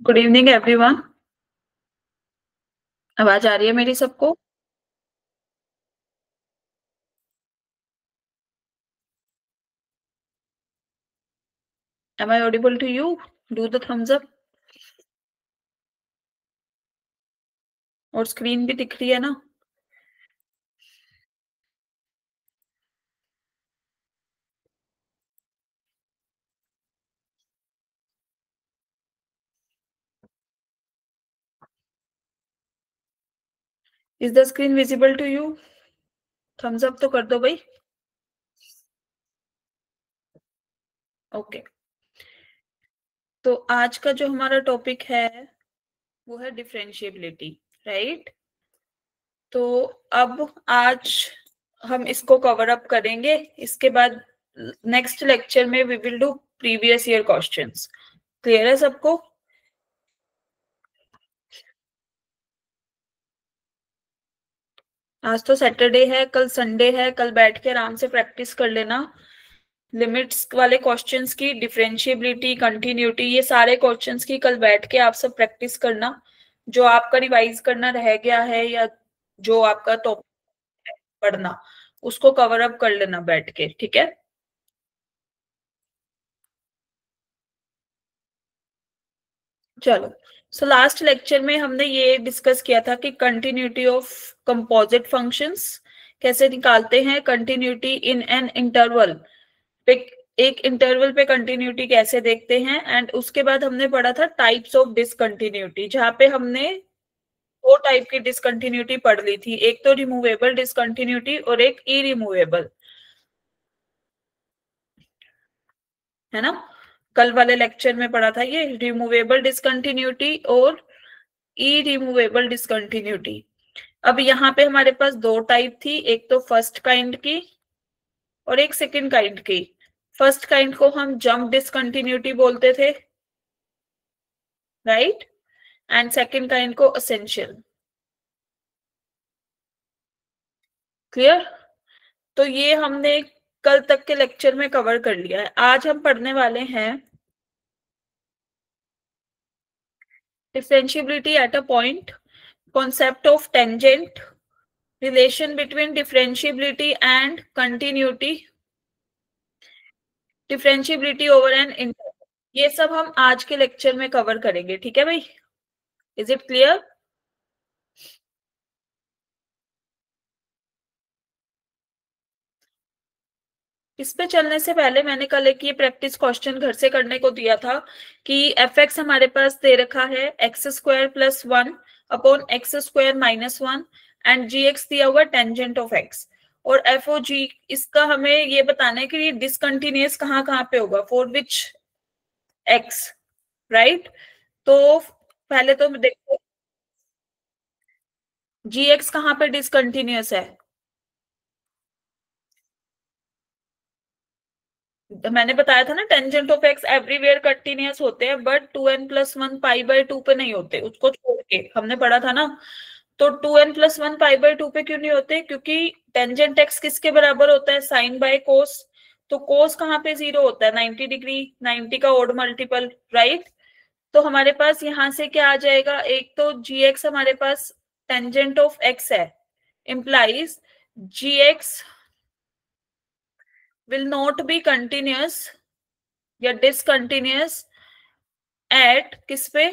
Good evening everyone. आवाज आ रही है मेरी सबको? Am I audible to you? Do the thumbs up. और स्क्रीन भी दिख रही है ना? Is the screen visible to you? Thumbs up तो कर दो भाई। ओके। तो आज का जो हमारा टॉपिक है वो है डिफरेंशिएबिलिटी, राइट? तो अब आज हम इसको कवर अप करेंगे। इसके बाद नेक्स्ट लेक्चर में we will do previous year questions. Clear है सबको? आज तो सैटरडे है, कल संडे है। कल बैठ के आराम से प्रैक्टिस कर लेना लिमिट्स वाले क्वेश्चंस की, डिफरेंशिएबिलिटी, कंटिन्यूटी, ये सारे क्वेश्चंस की कल बैठ के आप सब प्रैक्टिस करना। जो आपका रिवाइज करना रह गया है या जो आपका टॉपिक पढ़ना, उसको कवर अप कर लेना बैठ के, ठीक है? चलो। सो लास्ट लेक्चर में हमने ये डिस्कस किया था कि कंटिन्यूटी ऑफ कंपोजिट फंक्शंस कैसे निकालते हैं, कंटिन्यूटी इन एन इंटरवल पे, एक इंटरवल पे कंटिन्यूटी कैसे देखते हैं। एंड उसके बाद हमने पढ़ा था टाइप्स ऑफ डिसकंटिन्यूटी, जहां पे हमने दो टाइप की डिसकंटिन्यूटी पढ़ ली थी, एक तो रिमूवेबल डिसकंटिन्यूटी और एक इरिमूवेबल, है ना? कल वाले लेक्चर में पढ़ा था ये रिमूवेबल डिसकंटिन्यूटी और इरिमूवेबल डिसकंटिन्यूटी। अब यहाँ पे हमारे पास दो टाइप थी, एक तो फर्स्ट काइंड की और एक सेकंड काइंड की। फर्स्ट काइंड को हम जंप डिसकंटिन्यूटी बोलते थे, राइट? एंड सेकंड काइंड को असेंशियल। क्लियर? तो ये हमने कल तक के लेक्चर में कवर कर लिया है। आज हम पढ़ने वाले हैं differentiability at a point, concept of tangent, relation between differentiability and continuity, differentiability over an interval. ये सब हम आज के लेक्चर में कवर करेंगे, ठीक है भाई? Is it clear? इस पे चलने से पहले मैंने कल एक ये प्रैक्टिस क्वेश्चन घर से करने को दिया था कि एफ एक्स हमारे पास दे रखा है x square plus one upon x square minus one, and g x दिया हुआ टेंजेंट ऑफ एक्स। और एफ ओ जी, इसका हमें ये बताना है कि ये डिसकंटिन्यूअस कहाँ कहाँ पे होगा, फॉर विच एक्स, राइट? तो पहले तो देखो जी एक्स कहाँ पे डिसकंटिन्यूअस है। मैंने बताया था ना, tangent of x everywhere continuous होते हैं, बट 2n+1 पाई बाय 2 पे नहीं होते, उसको छोड़ के हमने पढ़ा था ना। तो 2n+1 पाई बाय 2 पे क्यों नहीं होते? क्योंकि टेंजेंट एक्स किसके बराबर होता है? Sine by cos. तो कोस कहाँ पे जीरो होता है? 90 डिग्री, 90 का ओड मल्टीपल, राइट? तो हमारे पास यहां से क्या आ जाएगा, एक तो जी एक्स हमारे पास टेंजेंट ऑफ एक्स है, implies g x will not be continuous या डिसकंटिन्यूअस एट किस पे?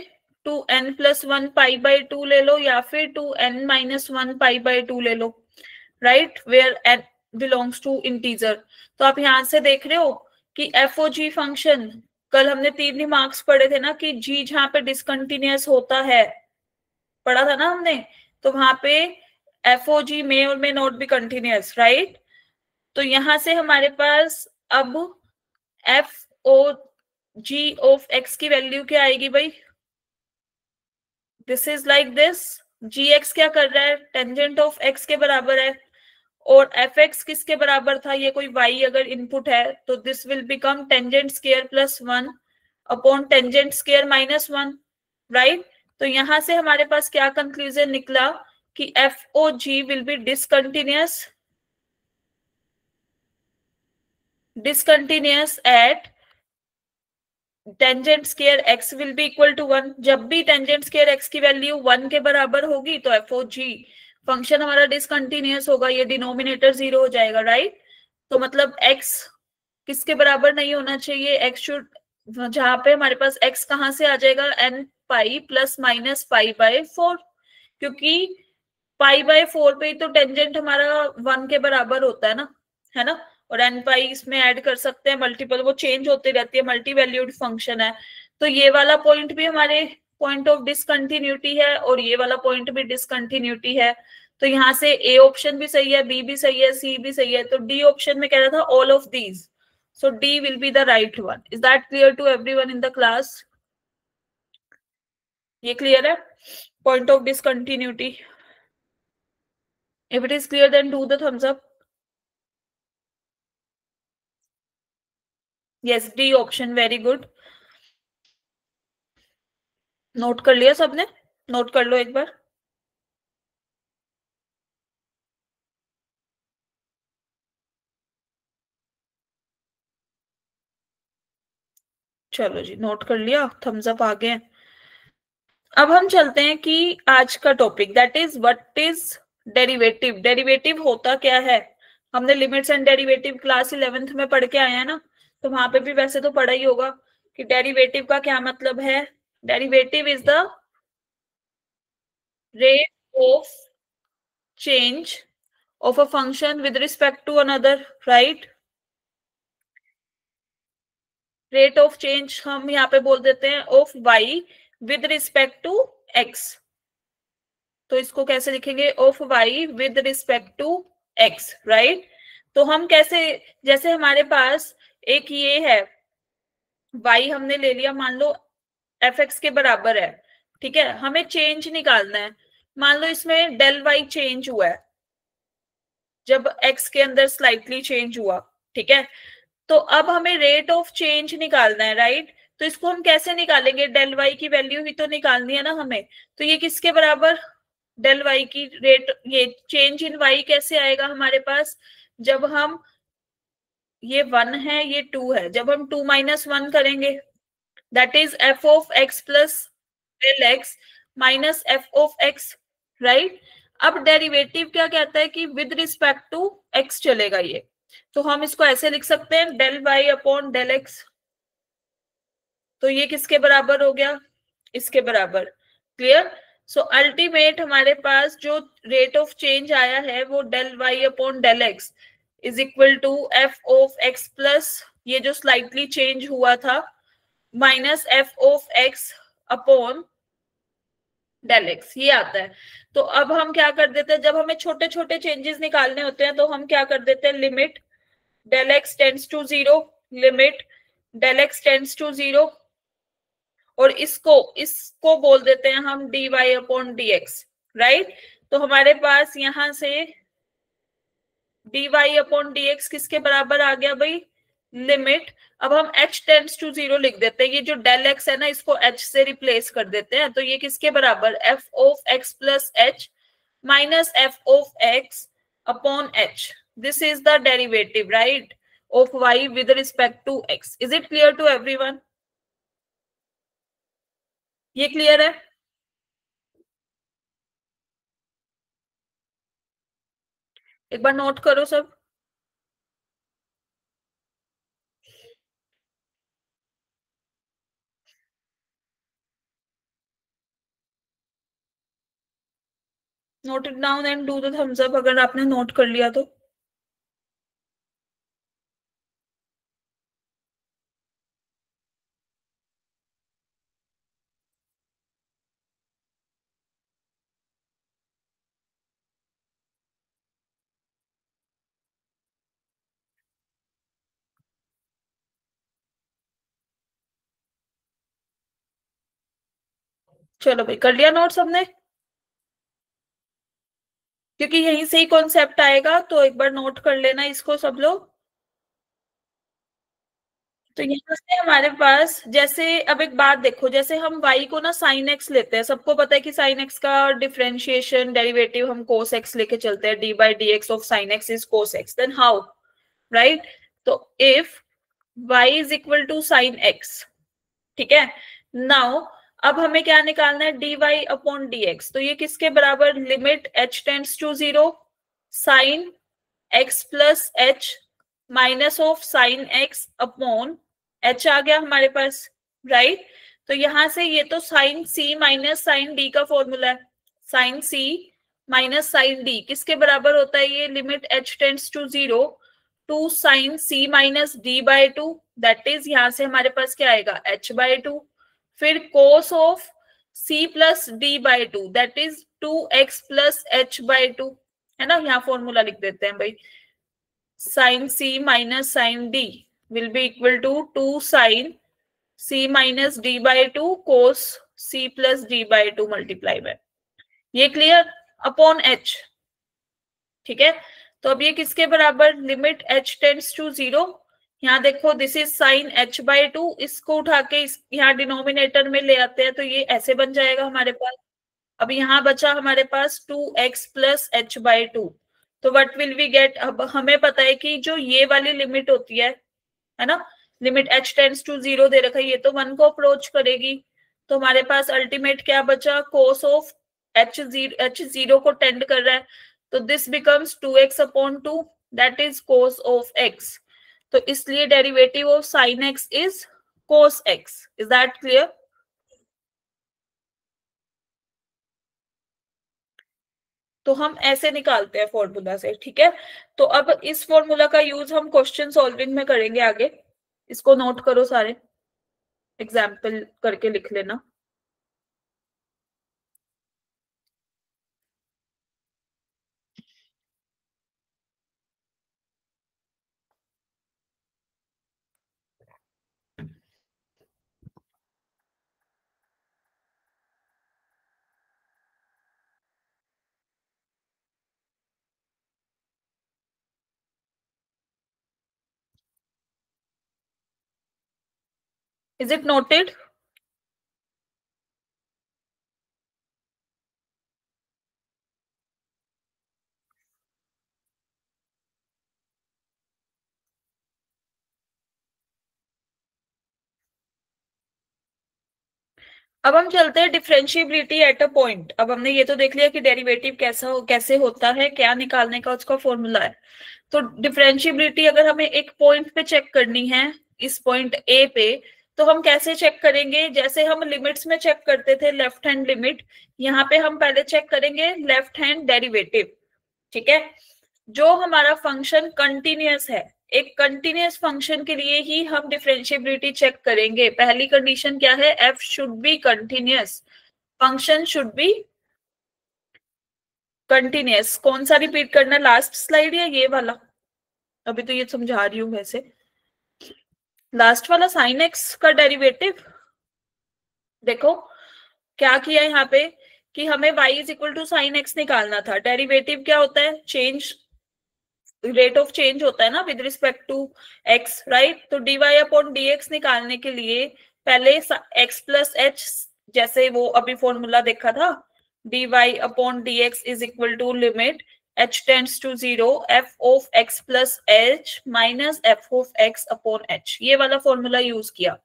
2n+1 पाई बाय 2 ले लो या फिर 2n-1 पाई बाय 2 ले लो, right? Where n belongs to integer. तो आप यहां से देख रहे हो कि एफ ओ जी फंक्शन, कल हमने तीन ही मार्क्स पढ़े थे ना कि जी जहां पे डिसकंटिन्यूअस होता है, पढ़ा था ना हमने। तो वहां पे एफ ओ जी में और may not be continuous, right? तो यहां से हमारे पास अब f o g of x की वैल्यू क्या आएगी भाई? This is like this. G x क्या कर रहा है? टेंजेंट ऑफ एक्स के बराबर है। और एफ एक्स किसके बराबर था? ये कोई वाई अगर इनपुट है तो this will become tangent square plus one upon tangent square minus one, right? तो यहां से हमारे पास क्या कंक्लूजन निकला कि f o g will be discontinuous, discontinuous at tangent square x will be equal to 1। जब भी टेंजेंट स्केयर x की वैल्यू 1 के बराबर होगी तो एफ ओ जी फंक्शन हमारा डिसकंटिन्यूअस होगा, ये डिनोमिनेटर 0 हो जाएगा, राइट। तो मतलब x किसके बराबर नहीं होना चाहिए, x शुड, जहां पे हमारे पास x कहां से आ जाएगा, n pi plus minus pi by 4, क्योंकि पाई बाय 4 पे तो टेंजेंट हमारा 1 के बराबर होता है ना। और एन पाई इसमें ऐड कर सकते हैं, मल्टीपल वो चेंज होती रहती है, मल्टी वैल्यूड फंक्शन है। तो ये वाला पॉइंट भी हमारे पॉइंट ऑफ डिसकंटिन्यूटी है और ये वाला पॉइंट भी डिसकंटिन्यूटी है। तो यहाँ से ए ऑप्शन भी सही है, बी भी सही है, सी भी सही है। तो डी ऑप्शन में कह रहा था all of these, so D will be the right one. Is that clear to everyone in the class? ये क्लियर है point of discontinuity? If it is clear, then do the thumbs up. Yes, D option, very good. Note कर लिया सबने? Note कर लो एक बार। चलो जी, note कर लिया, थम्स अप आ गए। अब हम चलते हैं कि आज का topic, that is what is derivative. Derivative होता क्या है? हमने limits and derivative class 11th में पढ़ के आए हैं ना, तो वहां पे भी वैसे तो पढ़ा ही होगा कि डेरिवेटिव का क्या मतलब है। Derivative is the rate of change of a function with respect to another, right? Rate of change हम यहाँ पे बोल देते हैं of y with respect to x। तो इसको कैसे लिखेंगे, of y with respect to x, right. तो हम कैसे, जैसे हमारे पास एक ये है y हमने ले लिया, मान लो fx के बराबर है, ठीक है, हमें चेंज निकालना है। मान लो इसमें डेल y चेंज हुआ है जब x के अंदर स्लाइटली चेंज हुआ, ठीक है। तो अब हमें रेट ऑफ चेंज निकालना है, राइट। तो इसको हम कैसे निकालेंगे, डेल वाई की वैल्यू ही तो निकालनी है ना हमें। तो ये किसके बराबर, डेल वाई की रेट, ये चेंज इन वाई कैसे आएगा हमारे पास, जब हम, ये 1 है ये 2 है, जब हम 2 माइनस 1 करेंगे, that is f of x plus del x minus f of x, right. अब डेरिवेटिव क्या कहता है कि विद रिस्पेक्ट टू एक्स चलेगा ये। तो हम इसको ऐसे लिख सकते हैं, del y upon del x. तो ये किसके बराबर हो गया, इसके बराबर, क्लियर। सो अल्टीमेट हमारे पास जो रेट ऑफ चेंज आया है वो del y upon del x is equal to f of x plus ये जो स्लाइटली चेंज हुआ था minus f of x upon del x, ये आता है। तो अब हम क्या कर देते हैं, जब हमें छोटे छोटे चेंजेस निकालने होते हैं तो हम क्या कर देते हैं, limit del x tends to 0, limit del x tends to 0, और इसको बोल देते हैं हम dy अपॉन dx, राइट। तो हमारे पास यहां से dy अपॉन dx किसके बराबर आ गया भाई, लिमिट। अब हम h टेंड्स टू 0 लिख देते हैं, ये जो डेल x है ना इसको h से रिप्लेस कर देते हैं। तो ये किसके बराबर, f of x plus h minus f of x upon h। This is the derivative, right, of y with respect to x. Is it clear to everyone? ये क्लियर है? एक बार नोट करो सब। Note it down and do the thumbs up अगर आपने note कर लिया तो। चलो भाई, कर लिया नोट सबने? क्योंकि यहीं से ही कॉन्सेप्ट आएगा, तो एक बार नोट कर लेना इसको सब लोग। तो यहाँ से हमारे पास, जैसे अब एक बात देखो, जैसे हम y को ना साइन x लेते हैं, सबको पता है कि साइन x का डिफरेंशिएशन डेरिवेटिव हम कोस x लेके चलते हैं, d by d x of sine x is cos x, then how, right. तो if y is equal to sine x, ठीक है। नाउ अब हमें क्या निकालना है, dy अपॉन dx। तो ये किसके बराबर, limit h tends to 0 sine x plus h minus of sine x upon h आ गया हमारे पास, राइट। तो यहां से ये तो sine c minus sine d का फॉर्मूला है। Sine c minus sine d किसके बराबर होता है, ये limit h tends to 0 two sine c minus d by 2, that is यहां से हमारे पास क्या आएगा, h बाय 2। फिर cos of c plus d by 2 that is 2x plus h by 2, है ना। यहाँ फॉर्मूला लिख देते हैं भाई, sine c minus sine d will be equal to 2 sine c minus d by 2 cos c plus d by 2 multiply by, ये clear, upon h। ठीक है। तो अब ये किसके बराबर, लिमिट h टेंड्स टू 0, यहाँ देखो this is sine h by 2, इसको उठा के यहाँ डिनोमिनेटर में ले आते हैं तो ये ऐसे बन जाएगा हमारे पास। अब यहाँ बचा हमारे पास 2x प्लस h बाय 2। तो व्हाट विल वी गेट, अब हमें पता है कि जो ये वाली लिमिट होती है ना, लिमिट h टेंड्स टू 0 दे रखा है, ये तो 1 को अप्रोच करेगी। तो हमारे पास अल्टीमेट क्या बचा, कोस ऑफ h0 को टेंड कर रहा है, तो this becomes 2x upon 2 that is cos of x। तो इसलिए derivative of sine x is cos x। Is that clear? तो हम ऐसे निकालते हैं फॉर्मूला से, ठीक है। तो अब इस फॉर्मूला का यूज हम क्वेश्चन सॉल्विंग में करेंगे आगे, इसको नोट करो सारे, एग्जाम्पल करके लिख लेना। Is it noted? अब हम चलते हैं डिफरेंशिएबिलिटी एट अ पॉइंट। अब हमने ये तो देख लिया कि डेरिवेटिव कैसे होता है, क्या निकालने का उसका फॉर्मूला है। तो डिफरेंशिएबिलिटी अगर हमें एक पॉइंट पे चेक करनी है, इस पॉइंट ए पे, तो हम कैसे चेक करेंगे, जैसे हम लिमिट्स में चेक करते थे लेफ्ट हैंड लिमिट, यहाँ पे हम पहले चेक करेंगे लेफ्ट हैंड डेरिवेटिव। ठीक है। जो हमारा फंक्शन कंटिन्यूअस है, एक कंटिन्यूअस फंक्शन के लिए ही हम डिफरेंशिएबिलिटी चेक करेंगे। पहली कंडीशन क्या है, F should be continuous, function should be continuous. कौन सा रिपीट करना, लास्ट स्लाइड या ये वाला? अभी तो ये समझा रही हूँ वैसे, लास्ट वाला साइन एक्स का डेरिवेटिव। देखो क्या किया यहाँ पे कि हमें y is equal to sine x निकालना था। डेरिवेटिव क्या होता है, चेंज, रेट ऑफ चेंज होता है ना with respect to x, right. तो dy अपॉन dx निकालने के लिए पहले x प्लस एच, जैसे वो अभी फॉर्मूला देखा था, dy upon dx is equal to limit h tends to 0 f of x plus h minus f of x upon h, ये वाला फॉर्मूला यूज किया।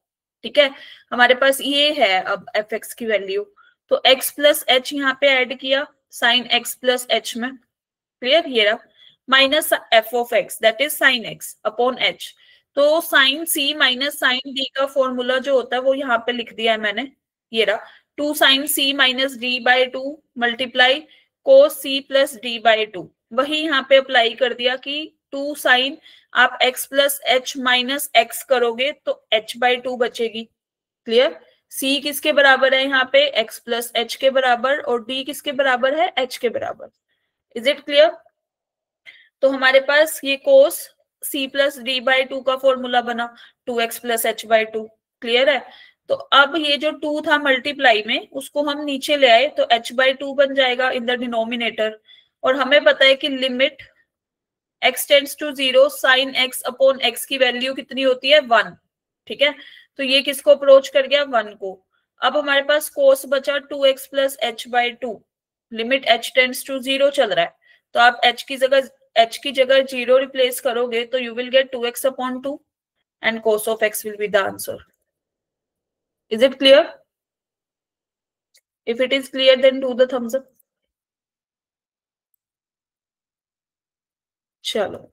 ठीक है। हमारे पास ये है अब एफ एक्स की वैल्यू, तो x प्लस एच यहाँ पे ऐड किया साइन x प्लस एच में, क्लियर, ये रहा, minus f of x that is sine x upon h. तो sign c minus sign D का फॉर्मूला जो होता है वो यहाँ पे लिख दिया है मैंने, ये रहा, two sine c minus d by two multiply cos c plus d by two, वही यहाँ पे अप्लाई कर दिया कि टू साइन आप x plus h minus x करोगे तो h बाई टू बचेगी, क्लियर। c किसके बराबर है यहाँ पे, x प्लस एच के बराबर, और d किसके बराबर है, h के बराबर। Is it clear? तो हमारे पास ये कोस c plus d by to का फॉर्मूला बना, 2x plus h by to, clear है। तो अब ये जो 2 था मल्टीप्लाई में, उसको हम नीचे ले आए तो h बाई टू बन जाएगा इन द डिनोमिनेटर। और हमें पता है कि limit x tends to 0 sine x upon x की वैल्यू कितनी होती है, 1। ठीक है। तो ये किसको अप्रोच कर गया, 1 को। अब हमारे पास कोस बचा 2x plus h by two, limit h tends to 0 चल रहा है, तो आप h की जगह 0 रिप्लेस करोगे तो you will get 2x upon 2 and cos of x will be the answer. Is it clear? If it is clear, then do the thumbs up. चलो,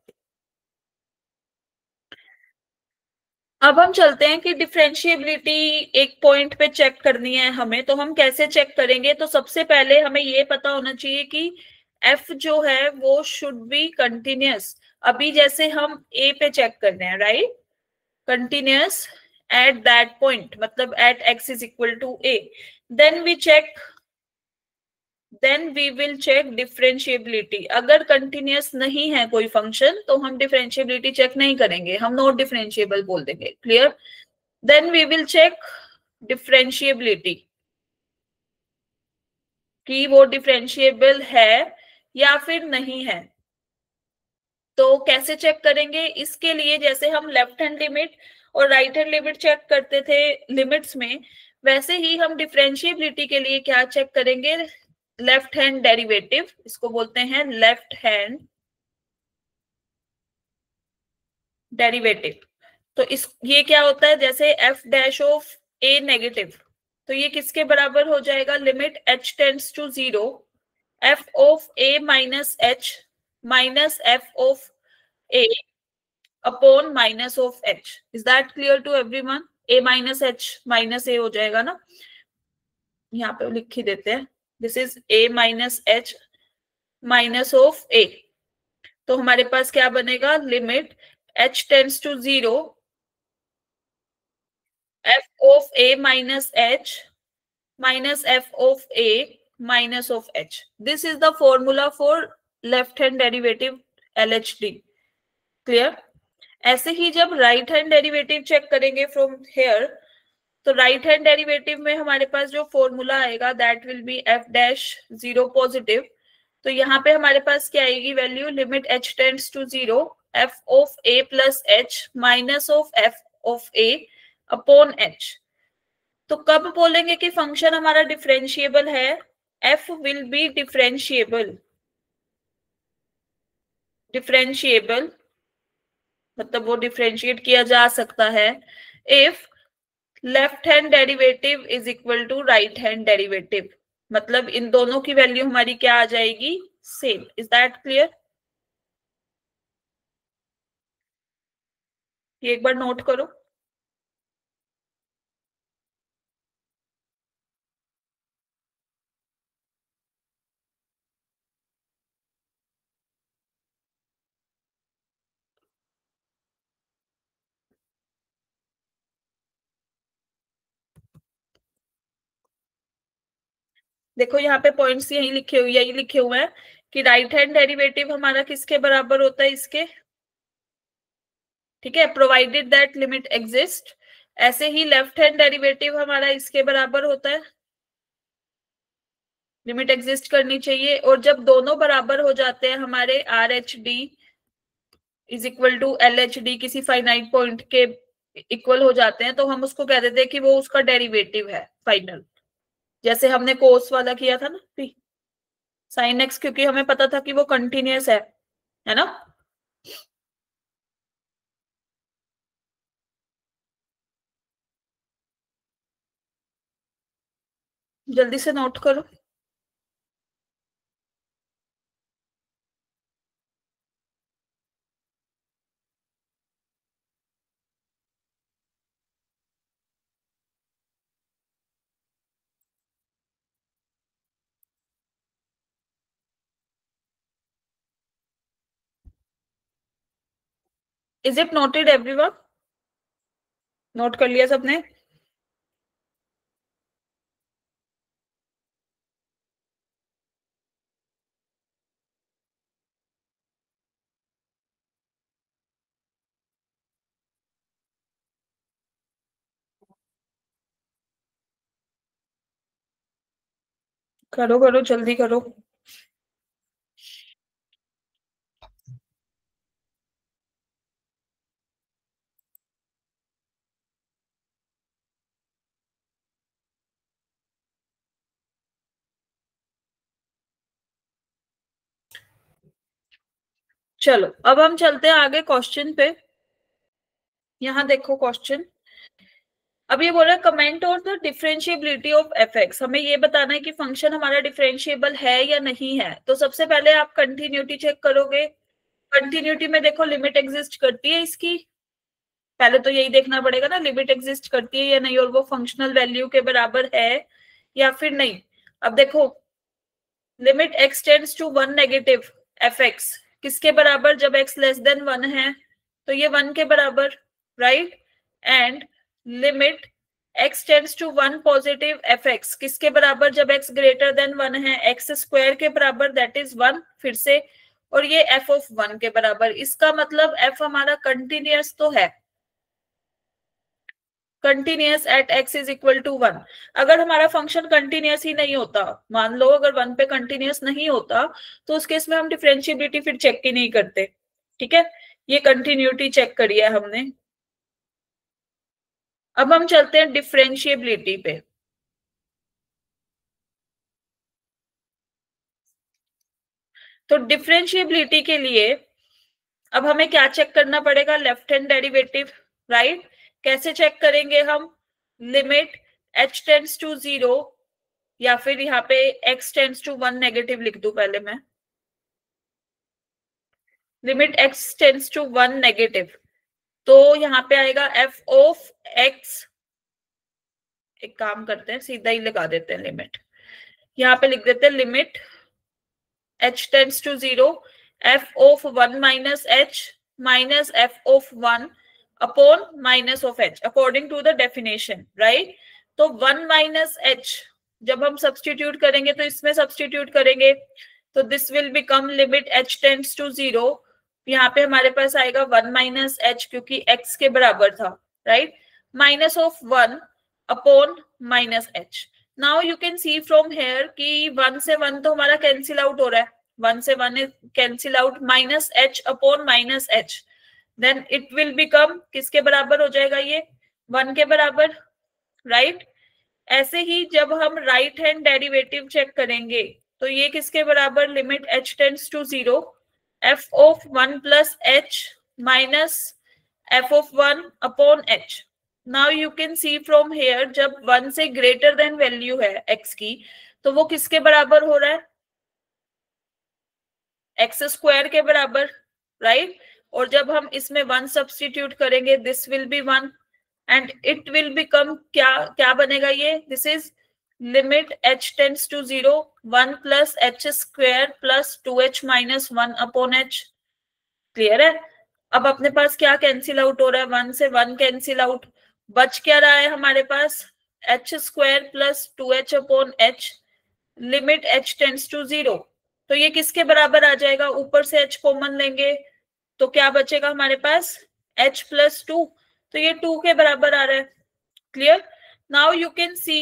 अब हम चलते हैं कि डिफरेंशिएबिलिटी एक पॉइंट पे चेक करनी है हमें, तो हम कैसे चेक करेंगे? तो सबसे पहले हमें ये पता होना चाहिए कि एफ जो है वो शुड बी कंटिन्यूअस। अभी जैसे हम ए पे चेक कर रहे हैं, right, continuous at that point, मतलब at x is equal to a, then we check, then we will check differentiability. अगर कंटिन्यूअस नहीं है कोई फंक्शन तो हम डिफरेंशिएबिलिटी चेक नहीं करेंगे, हम नॉट डिफरेंशिएबल बोल देंगे। Clear? Then we will check differentiability कि वो डिफरेंशिएबल है या फिर नहीं है। तो कैसे चेक करेंगे? इसके लिए जैसे हम लेफ्ट हैंड लिमिट और राइट हैंड लिमिट चेक करते थे लिमिट्स में, वैसे ही हम डिफरेंशिएबिलिटी के लिए क्या चेक करेंगे? लेफ्ट हैंड डेरिवेटिव, इसको बोलते हैं लेफ्ट हैंड डेरिवेटिव। तो इस ये क्या होता है? जैसे f dash of a negative, तो ये किसके बराबर हो जाएगा? Limit h tends to zero, f of a minus f of a upon minus of h. Is that clear to everyone? A minus h minus a हो जाएगा ना, यहाँ पे लिख ही देते हैं, this is a minus h minus of a. तो हमारे पास क्या बनेगा? Limit h tends to zero, f of a minus H minus f of a minus of h. This is the formula for left hand derivative LHD. Clear? ऐसे ही जब right hand derivative check करेंगे from here, तो right hand derivative में हमारे पास जो formula आएगा that will be f dash zero positive. तो यहाँ पे हमारे पास क्या आएगी value? Limit h tends to zero, f of a plus h minus of f of a upon h. तो कब बोलेंगे कि फंक्शन हमारा डिफरेंशिएबल है? F will be differentiable, differentiable मतलब वो डिफरेंशिएट किया जा सकता है if left hand derivative is equal to right hand derivative, मतलब इन दोनों की वैल्यू हमारी क्या आ जाएगी? सेम। Is that clear? ये एक बार नोट करो। देखो यहाँ पे पॉइंट्स यही लिखे हुए हैं कि राइट हैंड डेरिवेटिव हमारा किसके बराबर होता है? इसके, ठीक है, प्रोवाइडेड दैट लिमिट एग्जिस्ट। ऐसे ही लेफ्ट हैंड डेरिवेटिव हमारा इसके बराबर होता है, लिमिट एग्जिस्ट करनी चाहिए। और जब दोनों बराबर हो जाते हैं हमारे, R H D is equal to L H D, किसी फाइनाइट पॉइंट के इक्वल हो जाते हैं, तो हम उसको कह देते हैं कि वो उसका डेरिवेटिव है फाइनल। जैसे हमने कोस वाला किया था ना, साइन एक्स, क्योंकि हमें पता था कि वो कंटिन्यूअस है ना? जल्दी से नोट करो। Is it noted everyone? Note कर लिया सबने? करो करो, जल्दी करो। चलो अब हम चलते हैं आगे क्वेश्चन पे। यहाँ देखो क्वेश्चन, अब ये बोल रहा है comment on the differentiability of f x, हमें ये बताना है कि फंक्शन हमारा डिफरेंशिएबल है या नहीं है। तो सबसे पहले आप कंटिन्यूटी चेक करोगे। कंटिन्यूटी में देखो लिमिट एग्जिस्ट करती है इसकी, पहले तो यही देखना पड़ेगा ना लिमिट एग्जिस्ट करती है या नहीं, और वो फंक्शनल वैल्यू के बराबर है या फिर नहीं। अब देखो limit x tends to one negative f x किसके बराबर, जब एक्स लेस देन वन है तो ये वन के बराबर, right. And limit x tends to one positive f x किसके बराबर, जब एक्स ग्रेटर देन वन है, एक्स स्क्वायर के बराबर दैट इज वन फिर से, और ये एफ ऑफ वन के बराबर। इसका मतलब एफ हमारा कंटिन्यूअस तो है, continuous at x is equal to one. अगर हमारा फंक्शन कंटिन्यूअस ही नहीं होता, मान लो अगर वन पे कंटिन्यूअस नहीं होता, तो उस केस में हम डिफरेंशिएबिलिटी फिर चेक ही नहीं करते। ठीक है, ये कंटिन्यूटी चेक करी है हमने। अब हम चलते हैं डिफरेंशिएबिलिटी पे। तो डिफरेंशिएबिलिटी के लिए अब हमें क्या चेक करना पड़ेगा, लेफ्ट हैंड डेरिवेटिव, राइट। कैसे चेक करेंगे हम, limit h tends to zero, या फिर यहाँ पे x tends to one negative लिख दूं पहले मैं, limit x tends to one negative, तो यहाँ पे आएगा एफ ऑफ एक्स। एक काम करते हैं सीधा ही लगा देते हैं लिमिट, यहाँ पे लिख देते हैं limit h tends to zero f of one minus h minus f of one upon minus of h according to the definition, right. तो वन माइनस एच जब हम सब्सटीट्यूट करेंगे तो इसमें सब्सटीट्यूट करेंगे, तो this will become limit h tends to zero, यहाँ पे हमारे पास आएगा वन माइनस एच क्योंकि एक्स के बराबर था, right, minus of one upon minus h. Now you can see from here कि वन से वन तो हमारा कैंसिल आउट हो रहा है, वन से one cancel out, minus h upon minus h, then it will become किसके बराबर हो जाएगा, ये वन के बराबर, राइट। ऐसे ही जब हम राइट हैंड डेरिवेटिव चेक करेंगे तो ये किसके बराबर, limit h tends to zero f of one plus h minus f of one upon h. Now you can see from here जब वन से ग्रेटर देन वैल्यू है एक्स की, तो वो किसके बराबर हो रहा है, एक्स स्क्वायर के बराबर, राइट। और जब हम इसमें वन सब्सटीट्यूट करेंगे this will be one and it will become क्या क्या बनेगा, ये this is limit h tends to zero one plus h square plus two h minus one upon h. Clear है। अब अपने पास क्या कैंसिल आउट हो रहा है, वन से वन कैंसिल आउट, बच क्या रहा है हमारे पास, h square plus two h upon h, limit h tends to zero. तो ये किसके बराबर आ जाएगा, ऊपर से एच कॉमन लेंगे तो क्या बचेगा हमारे पास, एच प्लस टू, तो ये टू के बराबर आ रहा है। Clear. Now you can see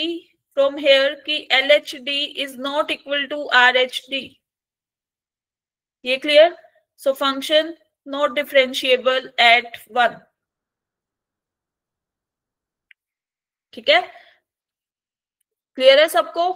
from here कि L H D is not equal to R H D, ये clear. So function not differentiable at one. ठीक है, क्लियर है सबको।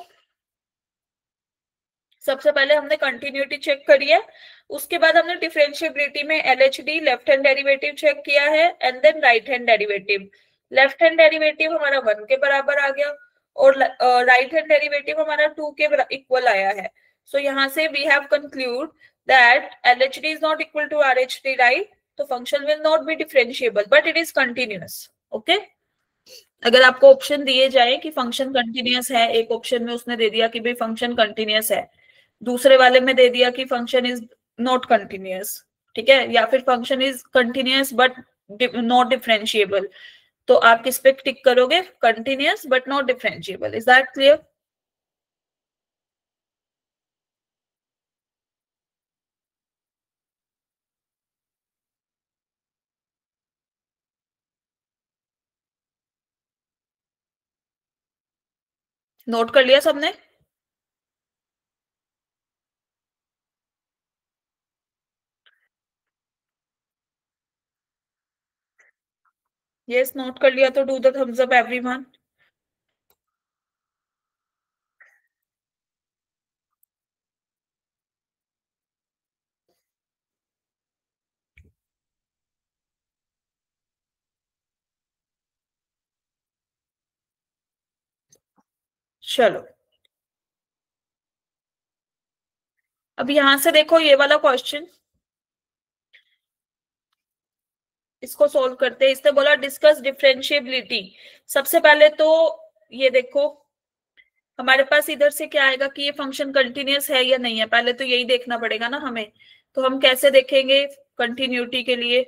सबसे पहले हमने कंटिन्यूटी चेक करी है, उसके बाद हमने डिफरेंशिएबिलिटी में LHD left hand derivative check किया है and then right hand derivative. Left hand derivative हमारा वन के बराबर आ गया और राइट हैंड डेरिवेटिव हमारा टू के इक्वल आया है। सो यहाँ से we have concluded that LHD is not equal to RHD, right. तो function will not be differentiable but it is continuous. Okay, अगर आपको ऑप्शन दिए जाए कि फंक्शन कंटिन्यूअस है, एक ऑप्शन में उसने दे दिया कि भाई फंक्शन कंटिन्यूअस है, दूसरे वाले में दे दिया कि फंक्शन इज नॉट कंटिन्यूअस, ठीक है, या फिर function is continuous but not differentiable, तो आप किस पे टिक करोगे, continuous but not differentiable. Is that clear. Note कर लिया सबने। यस, नोट कर लिया तो do the thumbs up everyone. चलो अब यहां से देखो ये वाला क्वेश्चन, इसको सोल्व करते हैं। इसने बोला डिस्कस डिफरेंशिएबिलिटी। सबसे पहले तो ये देखो हमारे पास इधर से क्या आएगा कि ये फंक्शन कंटिन्यूअस है या नहीं है, पहले तो यही देखना पड़ेगा ना हमें। तो हम कैसे देखेंगे कंटिन्यूटी के लिए,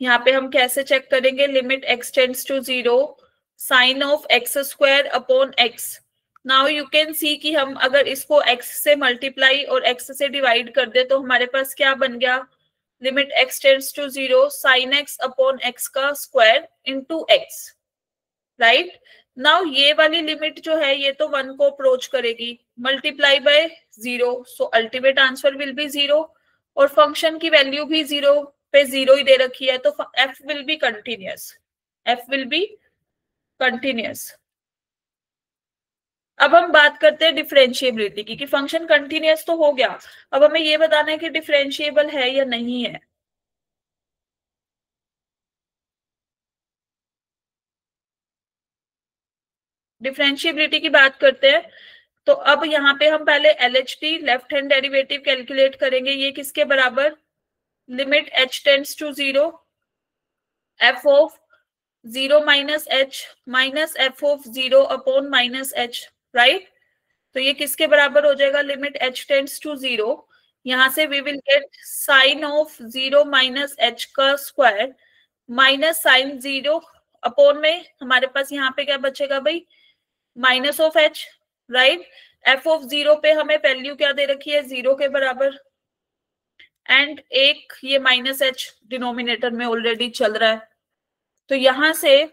यहाँ पे हम कैसे चेक करेंगे, limit x tends to zero sine of x square upon x. Now you can see कि हम अगर इसको x से मल्टीप्लाई और x से डिवाइड कर दे तो हमारे पास क्या बन गया, limit x tends to zero sine x upon x का square into x, right. Now ये वाली लिमिट जो है ये तो 1 को अप्रोच करेगी, multiply by 0, so ultimate answer will be 0, और फंक्शन की वैल्यू भी 0 पे 0 ही दे रखी है, तो f will be continuous, f will be continuous. अब हम बात करते हैं डिफरेंशिएबिलिटी की, कि फंक्शन कंटिन्यूअस तो हो गया, अब हमें ये बताना है कि डिफरेंशिएबल है या नहीं है। डिफरेंशिएबिलिटी की बात करते हैं, तो अब यहाँ पे हम पहले LHT left hand derivative calculate करेंगे। ये किसके बराबर, limit h tends to zero f of 0 minus h minus f of 0 upon minus h, right. तो ये किसके बराबर हो जाएगा, limit h tends to zero, यहां से we will get sine of 0 minus h का स्क्वायर माइनस साइन 0 अपॉन में हमारे पास यहाँ पे क्या बचेगा भाई, minus of h, right. f of 0 पे हमें वैल्यू क्या दे रखी है, 0 के बराबर, एंड एक ये माइनस h डिनोमिनेटर में ऑलरेडी चल रहा है, तो यहां से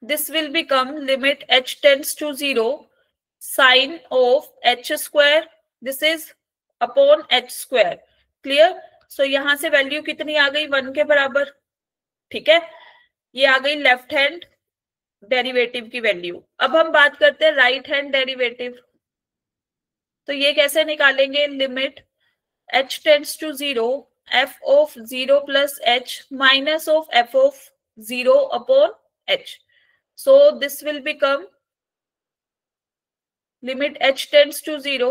this will become limit h tends to 0 sine of h square, this is upon h square, clear. So यहां से वैल्यू कितनी आ गई, 1 के बराबर, ठीक है। ये आ गई लेफ्ट हैंड डेरिवेटिव की वैल्यू। अब हम बात करते हैं राइट हैंड डेरिवेटिव, तो ये कैसे निकालेंगे, limit h tends to 0 f of 0 plus h minus of f of 0 upon h, so this will become limit h tends to 0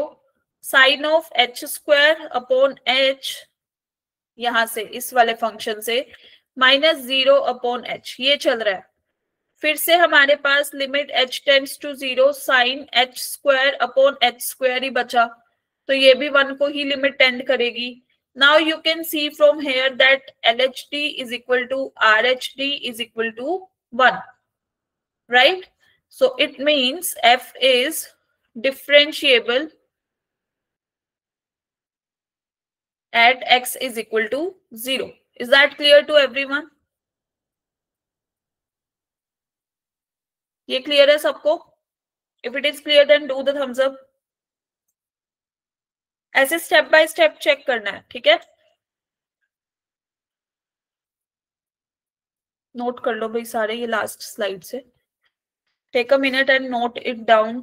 sine of h square upon h, यहां से इस वाले function से minus 0 upon h, ये चल रहा है। फिर से हमारे पास limit h tends to 0 sine h square upon h square ही बचा, तो ये भी 1 को ही लिमिट टेंड करेगी। Now you can see from here that LHD is equal to RHD is equal to 1, right? So it means f is differentiable at x is equal to 0. Is that clear to everyone? ये clear है सबको? If it is clear then do the thumbs up. ऐसे step by step check करना है, ठीक है। Note कर लो भाई सारे ये लास्ट स्लाइड से, take a minute and note it down.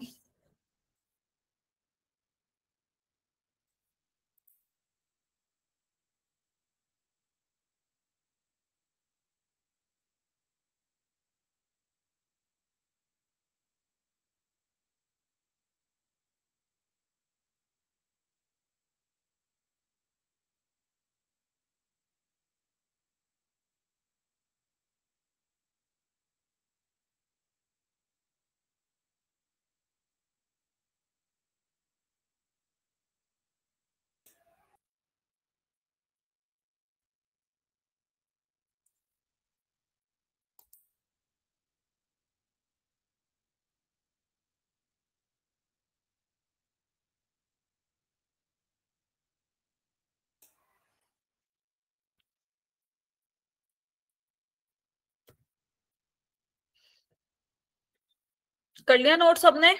कर लिया नोट सबने?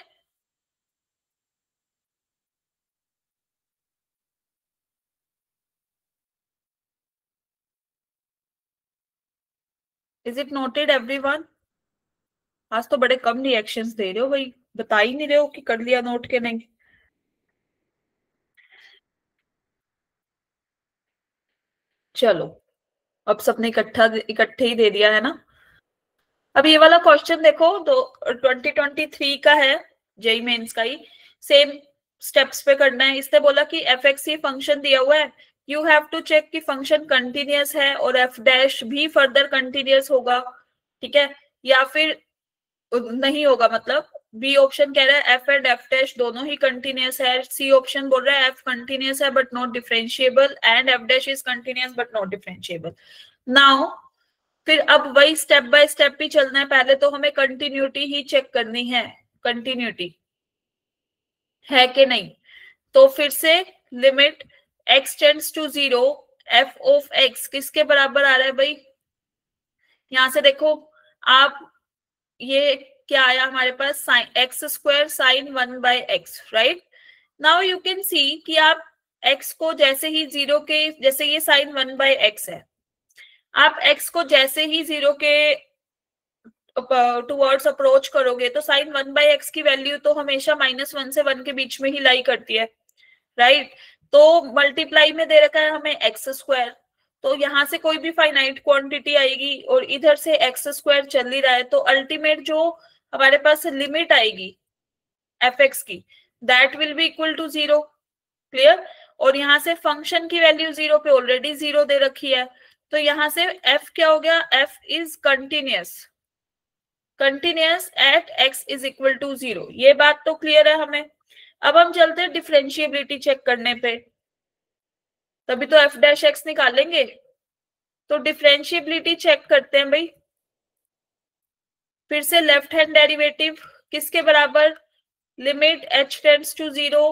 Is it noted everyone? आज तो बड़े कम रिएक्शंस दे रहे हो भाई, बता ही नहीं रहे हो कि कर लिया नोट के नहीं। चलो अब सबने इकट्ठे ही दे दिया है ना। अब ये वाला क्वेश्चन देखो, तो 2023 का है, जेई मेंस का ही, सेम स्टेप्स पे करना है। इसने बोला कि एफ एक्स ये फंक्शन दिया हुआ है, यू हैव टू चेक कि फंक्शन कंटिन्यूअस है और एफ डैश भी फर्दर कंटिन्यूअस होगा, ठीक है, या फिर नहीं होगा। मतलब बी ऑप्शन कह रहा है एफ एंड एफ डैश दोनों ही कंटिन्यूअस है, सी ऑप्शन बोल रहा है एफ कंटिन्यूअस है but not differentiable, and F dash is continuous but not differentiable. Now फिर अब वही स्टेप बाय स्टेप ही चलना है। पहले तो हमें कंटिन्यूटी ही चेक करनी है, कंटिन्यूटी है कि नहीं। तो फिर से limit x tends to 0, f of x किसके बराबर आ रहा है भाई, यहां से देखो आप, ये क्या आया हमारे पास, sine x square sine 1/x, right. Now you can see कि आप x को जैसे ही 0 के, जैसे ये साइन 1/x है, आप x को जैसे ही 0 के टुवर्ड्स अप्रोच करोगे तो साइन 1/x की वैल्यू तो हमेशा -1 से 1 के बीच में ही लाई करती है, राइट। तो मल्टीप्लाई में दे रखा है हमें एक्स स्क्वायर, तो यहां से कोई भी फाइनाइट क्वांटिटी आएगी और इधर से एक्स स्क्वायर चल ही रहा है, तो अल्टीमेट जो हमारे पास लिमिट आएगी एफ एक्स की, that will be equal to 0, clear. और यहाँ से फंक्शन की वैल्यू 0 पे ऑलरेडी 0 दे रखी है, तो यहाँ से f क्या हो गया, f is continuous, continuous at x is equal to 0। ये बात तो क्लियर है हमें। अब हम चलते हैं डिफरेंशिएबिलिटी चेक करने पे, तभी तो f डैश x निकालेंगे। तो डिफरेंशिएबिलिटी चेक करते हैं भाई। फिर से लेफ्ट हैंड डेरिवेटिव किसके बराबर, limit h tends to 0,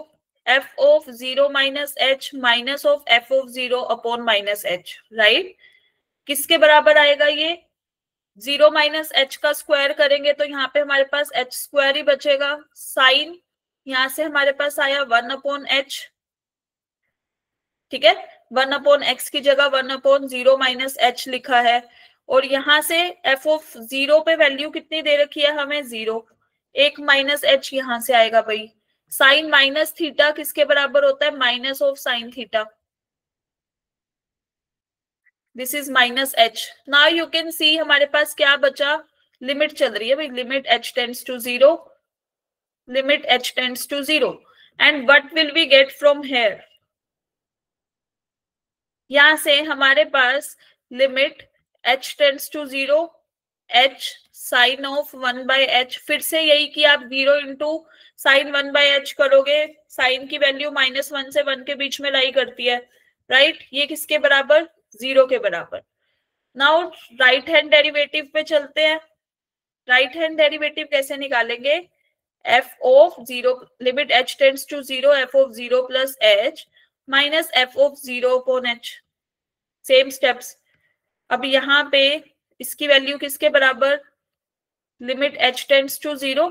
f of 0 minus h minus of f of 0 upon minus h, right. किसके बराबर आएगा ये, 0 माइनस h का स्क्वायर करेंगे तो यहाँ पे हमारे पास h स्क्वायर ही बचेगा, साइन यहां से हमारे पास आया 1/h, ठीक है, 1/x की जगह 1/0 माइनस h लिखा है। और यहां से f ऑफ 0 पे वैल्यू कितनी दे रखी है हमें, 0, एक माइनस h यहां से आएगा भाई। साइन माइनस थीटा किसके बराबर होता है, minus of sine theta, this is minus h। Now you can see हमारे पास क्या बचा, लिमिट चल रही है भाई, limit h tends to 0, limit h tends to 0, and what will we get from here, यहां से हमारे पास limit h tends to 0, h sine of 1/h, फिर से यही कि आप 0 इंटू साइन 1/h करोगे, साइन की वैल्यू -1 से 1 के बीच में लाई करती है, राइट। ये किसके बराबर, 0 के बराबर। नाउ राइट हैंड डेरिवेटिव पे चलते हैं। राइट हैंड डेरिवेटिव कैसे निकालेंगे, f of 0, limit h tends to 0, f of 0 plus h minus f of 0 upon h, same steps. अब यहाँ पे इसकी वैल्यू किसके बराबर, limit h tends to 0,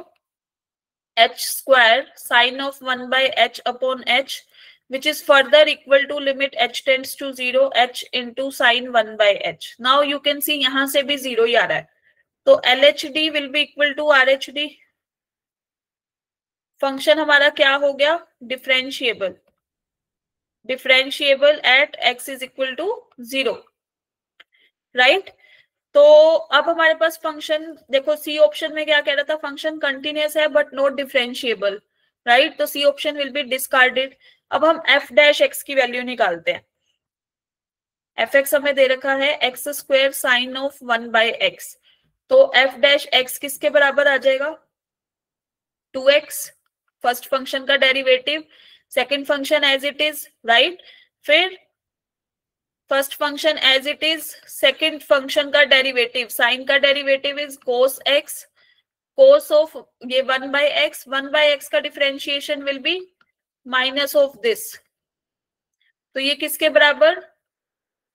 h square sine of 1/h upon h, which is further equal to limit h tends to 0, h into sin 1/h. Now you can see यहां से भी 0 ही आ रहा है, तो LHD will be equal to RHD। Function हमारा क्या हो गया, differentiable, differentiable at x is equal to 0, right. तो अब हमारे पास फंक्शन देखो, सी ऑप्शन में क्या कह रहा था, फंक्शन कंटिन्यूअस है बट नॉट डिफरेंशिएबल, राइट। तो C option will be discarded. अब हम f डैश x की वैल्यू निकालते हैं। एफ एक्स हमें दे रखा है x square sine of 1/x, तो f डैश x किसके बराबर आ जाएगा, 2x, फर्स्ट फंक्शन का derivative, second function as it is, right. फिर first function as it is, second function का डेरिवेटिव, साइन का derivative is cos x, cos of ये 1/x, 1/x का differentiation will be minus of this, तो ये किसके बराबर,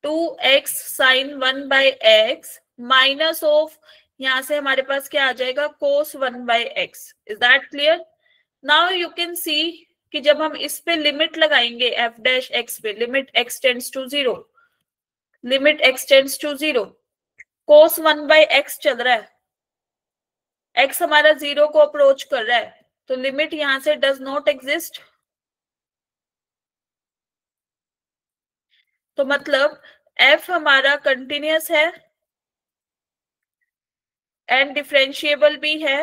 2x sign 1/x minus of, यहां से हमारे पास क्या आ जाएगा, cos 1/x। Is that clear. Now you can see कि जब हम इस पे लिमिट लगाएंगे f डैश x पे, limit x tends to 0, limit x tends to 0, cos 1/x चल रहा है, x हमारा 0 को अप्रोच कर रहा है, तो लिमिट यहां से डज नॉट एग्जिस्ट। तो मतलब एफ हमारा कंटिन्यूअस है एंड डिफरेंशिएबल भी है,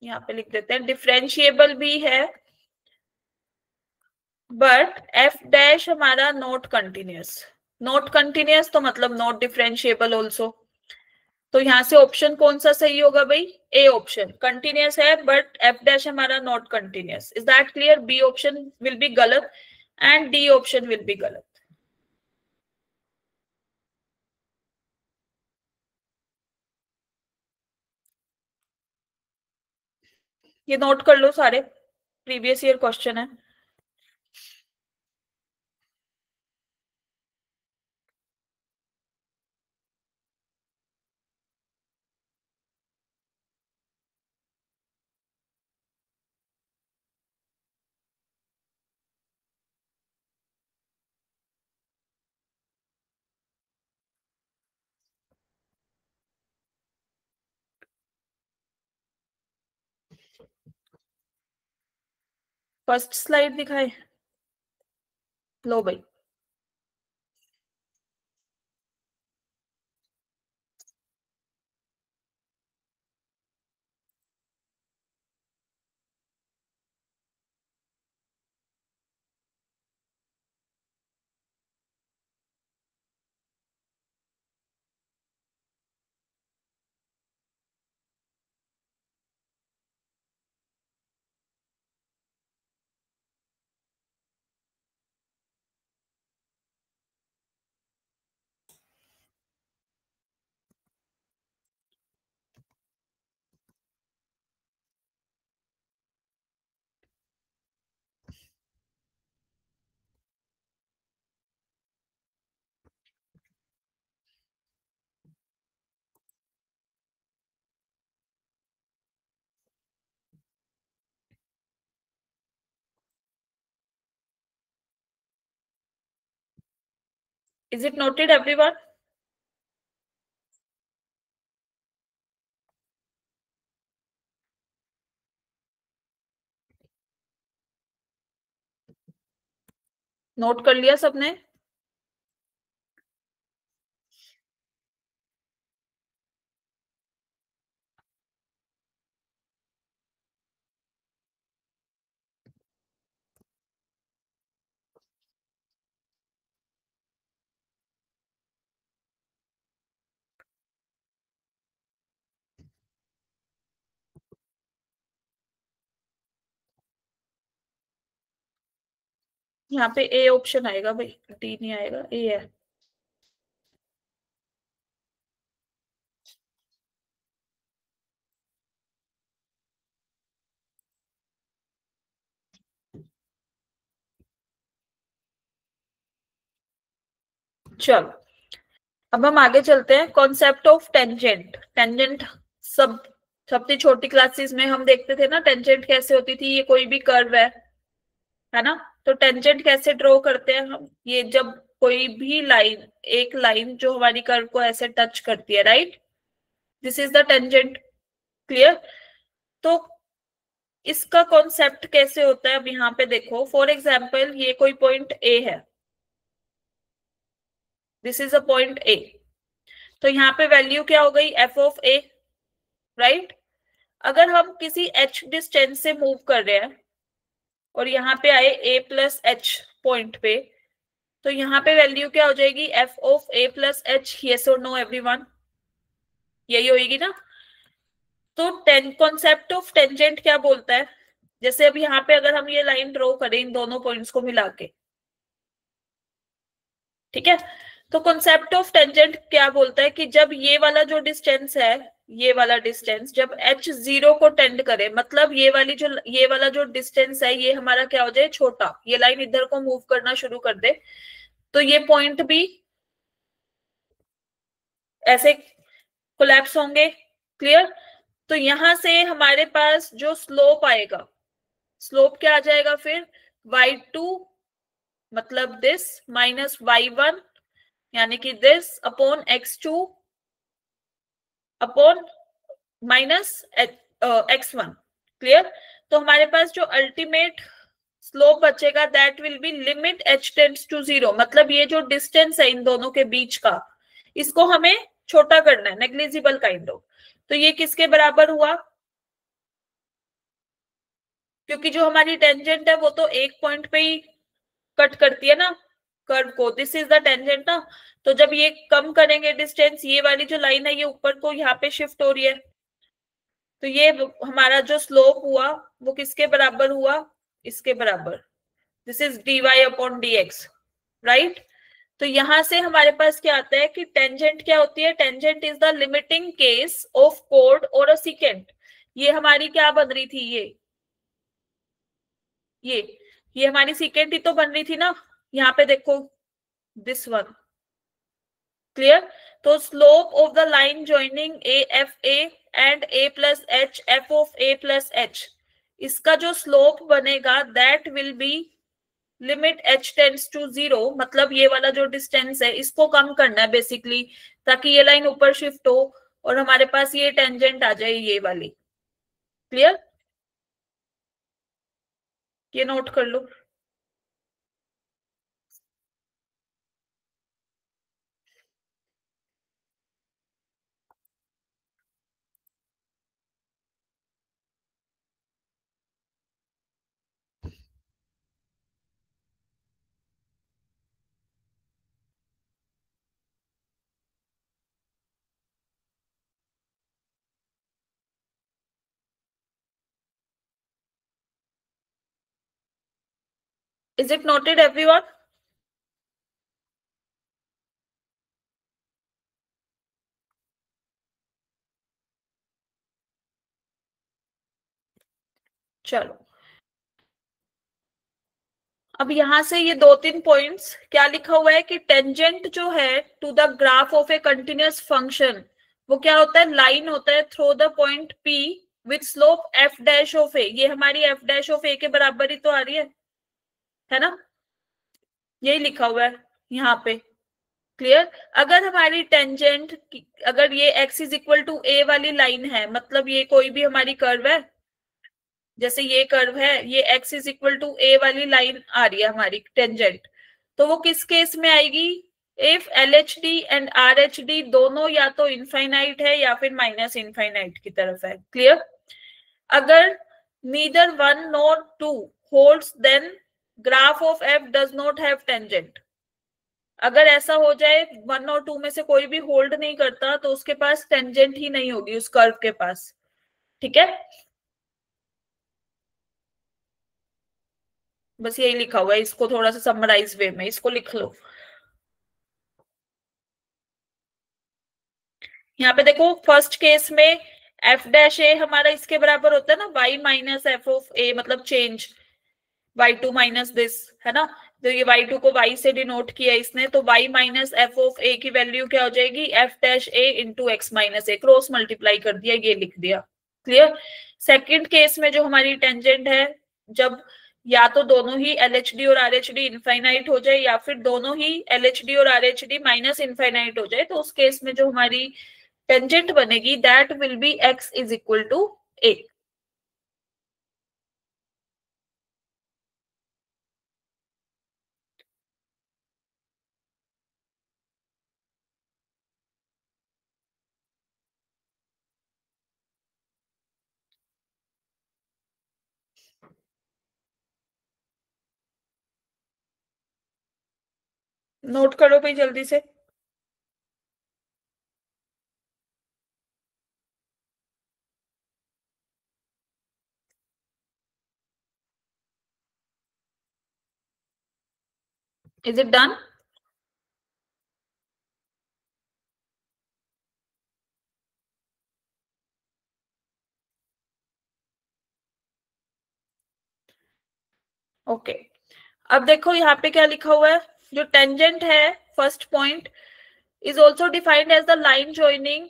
यहाँ पे लिख देते हैं डिफरेंशिएबल भी है, बट एफ डैश हमारा नॉट कंटिन्यूअस। नॉट कंटिन्यूअस तो मतलब नॉट डिफरेंशिएबल ऑल्सो। तो यहाँ से ऑप्शन कौन सा सही होगा भाई? ए ऑप्शन, कंटिन्यूअस है बट एफ डैश हमारा not continuous. Is that clear? B option will be गलत and D option will be गलत। ये नोट कर लो सारे, प्रीवियस ईयर क्वेश्चन है। फर्स्ट स्लाइड दिखाए, लो भाई। Is it noted everyone? Note कर लिया सबने? यहाँ पे ए ऑप्शन आएगा भाई, डी नहीं आएगा, ए है। चलो अब हम आगे चलते हैं। Concept of tangent. टेंजेंट सब सबसे छोटी क्लासेस में हम देखते थे ना, टेंजेंट कैसे होती थी। ये कोई भी कर्व है ना, तो टेंजेंट कैसे ड्रॉ करते हैं हम? ये जब कोई भी लाइन, एक लाइन जो हमारी कर्व को ऐसे टच करती है, right, this is the tangent. Clear? तो इसका कॉन्सेप्ट कैसे होता है अब यहाँ पे देखो। फॉर एग्जाम्पल ये कोई पॉइंट ए है, this is a point A, तो यहाँ पे वैल्यू क्या हो गई? F of A, right. अगर हम किसी एच डिस्टेंस से मूव कर रहे हैं और यहाँ पे आए ए प्लस एच पॉइंट पे, तो यहाँ पे वैल्यू क्या हो जाएगी? F of a plus H. Yes और नो एवरीवन? यही होगी ना। तो कॉन्सेप्ट ऑफ टेंजेंट क्या बोलता है? जैसे अब यहाँ पे अगर हम ये लाइन ड्रॉ करें इन दोनों पॉइंट्स को मिला के, ठीक है, तो कॉन्सेप्ट ऑफ टेंजेंट क्या बोलता है कि जब ये वाला जो डिस्टेंस है, ये वाला डिस्टेंस जब h 0 को टेंड करे, मतलब ये वाला जो डिस्टेंस है ये हमारा क्या हो जाए? छोटा। ये लाइन इधर को मूव करना शुरू कर दे तो ये पॉइंट भी ऐसे कोलैप्स होंगे। क्लियर? तो यहां से हमारे पास जो स्लोप आएगा, स्लोप क्या आ जाएगा फिर? y2 मतलब दिस माइनस y1 यानी कि this upon x2 upon minus x1। Clear? तो हमारे पास जो अल्टीमेट स्लोप बचेगा that will be limit h tends to 0, मतलब ये जो डिस्टेंस है इन दोनों के बीच का, इसको हमें छोटा करना है, नेग्लिजिबल काइंड ऑफ। तो ये किसके बराबर हुआ, क्योंकि जो हमारी टेंजेंट है वो तो एक पॉइंट पे ही कट करती है ना कर्व को, दिस इज द टेंजेंट ना। तो जब ये कम करेंगे डिस्टेंस, ये वाली जो लाइन है ये ऊपर को यहाँ पे शिफ्ट हो रही है, तो ये हमारा जो स्लोप हुआ वो किसके बराबर हुआ, इसके बराबर, this is dy upon dx, right. तो यहां से हमारे पास क्या आता है कि टेंजेंट क्या होती है, tangent is the limiting case of code और अ सीकेंट। ये हमारी क्या बन रही थी, ये ये हमारी सीकेंट ही तो बन रही थी ना, यहाँ पे देखो दिस वन, क्लियर। तो slope of the line joining a f a and a plus h f of a plus h, इसका जो स्लोप बनेगा that will be limit h tends to 0, मतलब ये वाला जो डिस्टेंस है इसको कम करना है बेसिकली, ताकि ये लाइन ऊपर शिफ्ट हो और हमारे पास ये टेंजेंट आ जाए ये वाली, क्लियर। ये नोट कर लो। Is it noted everyone? चलो, अब यहां से ये दो तीन पॉइंट्स क्या लिखा हुआ है कि टेंजेंट जो है to the graph of a continuous function, वो क्या होता है, लाइन होता है through the point P with slope f dash of a. ये हमारी f डैश ऑफ ए के बराबर ही तो आ रही है ना, यही लिखा हुआ है यहाँ पे, क्लियर। अगर हमारी टेंजेंट, अगर ये x is equal to a वाली लाइन है, मतलब ये कोई भी हमारी कर्व है, जैसे ये कर्व है, ये x is equal to a वाली लाइन आ रही है हमारी टेंजेंट, तो वो किस केस में आएगी, इफ LHD एंड RHD दोनों या तो इनफाइनाइट है या फिर माइनस इनफाइनाइट की तरफ है, क्लियर। अगर neither one nor two holds then graph of f does not have tangent. अगर ऐसा हो जाए वन और टू में से कोई भी होल्ड नहीं करता, तो उसके पास टेंजेंट ही नहीं होगी उस कर्व के पास, ठीक है। बस यही लिखा हुआ है, इसको थोड़ा सा समराइज वे में इसको लिख लो। यहाँ पे देखो फर्स्ट केस में एफ डैश ए हमारा इसके बराबर होता है ना y माइनस एफ ऑफ ए, मतलब चेंज y2 माइनस दिस, है ना। तो ये y2 को y से डिनोट किया इसने, तो y माइनस एफ ऑफ ए की वैल्यू क्या हो जाएगी, एफ डैश ए इंटू एक्स माइनस ए, क्रॉस मल्टीप्लाई कर दिया, ये लिख दिया, क्लियर। सेकेंड केस में जो हमारी टेंजेंट है, जब या तो दोनों ही LHD और RHD इनफाइनाइट हो जाए या फिर दोनों ही LHD और RHD माइनस इनफाइनाइट हो जाए, तो उस केस में जो हमारी टेंजेंट बनेगी that will be x is equal to a। Note करो भाई जल्दी से। Is it done? ओके, अब देखो यहाँ पे क्या लिखा हुआ है, जो टेंजेंट है first point is also defined as the line joining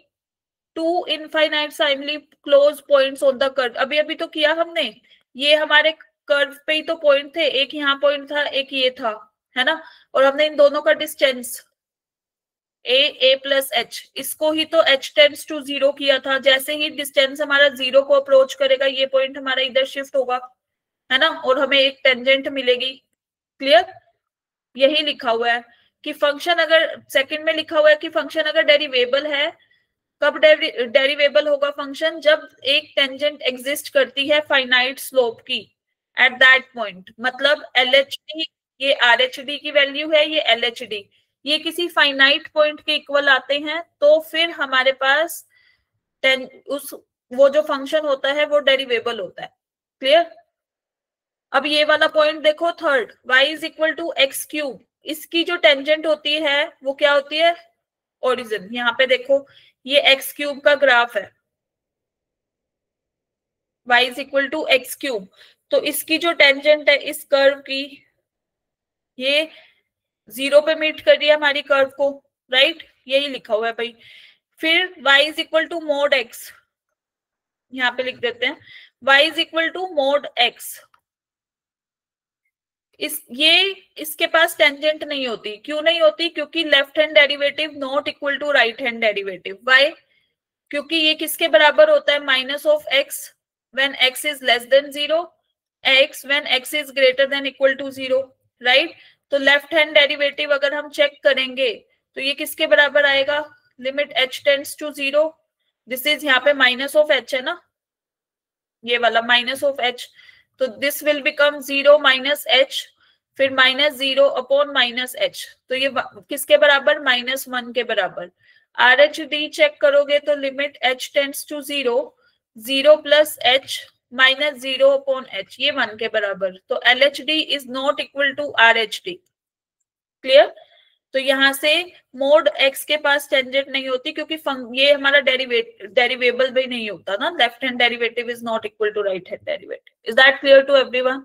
two infinitesimally close points on the curve. अभी अभी तो किया हमने, ये हमारे कर्व पे ही तो पॉइंट थे, एक यहाँ पॉइंट था एक ये था, है ना। और हमने इन दोनों का डिस्टेंस ए प्लस एच, इसको ही तो h टेंड्स टू 0 किया था। जैसे ही डिस्टेंस हमारा 0 को अप्रोच करेगा, ये पॉइंट हमारा इधर शिफ्ट होगा, है ना, और हमें एक टेंजेंट मिलेगी। क्लियर? यही लिखा हुआ है कि फंक्शन अगर सेकंड में लिखा हुआ है कि फंक्शन अगर डेरिवेबल है, कब डेरिवेबल होगा फंक्शन? जब एक टेंजेंट एग्जिस्ट करती है फाइनाइट स्लोप की एट दैट पॉइंट। मतलब LHD, ये RHD की वैल्यू है, ये LHD, ये किसी फाइनाइट पॉइंट के इक्वल आते हैं, तो फिर हमारे पास उस वो जो फंक्शन होता है वो डेरिवेबल होता है। क्लियर? अब ये वाला पॉइंट देखो, third, y is equal to x cube, इसकी जो टेंजेंट होती है वो क्या होती है? ओरिजिन। यहाँ पे देखो, ये एक्स क्यूब का ग्राफ है, y is equal to x cube, तो इसकी जो टेंजेंट है इस कर्व की, ये 0 पे मीट कर रही है हमारी कर्व को, राइट? यही लिखा हुआ है भाई। फिर y is equal to mod x, यहाँ पे लिख देते हैं y is equal to mod x। इसके पास टेंजेंट नहीं होती। क्यों नहीं होती? क्योंकि left hand derivative not equal to right hand derivative. Why? क्योंकि ये किसके बराबर होता है? Minus of x when x is less than 0, x when x is greater than equal to 0, right? तो लेफ्ट हैंड डेरिवेटिव अगर हम चेक करेंगे तो ये किसके बराबर आएगा? Limit h tends to 0, this is, यहाँ पे माइनस ऑफ h है ना, ये वाला माइनस ऑफ h, तो this will become 0 minus h, फिर माइनस 0 अपॉन माइनस h, तो ये किसके बराबर? -1 के बराबर। RHD चेक करोगे तो limit h tends to 0, 0 plus h minus 0 upon h, ये 1 के बराबर। तो LHD is not equal to RHD। Clear? तो यहां से मोड x के पास टेंजेंट नहीं होती, क्योंकि ये हमारा डेरिवेबल भी नहीं होता ना, left hand derivative is not equal to right hand derivative. Is that clear to everyone?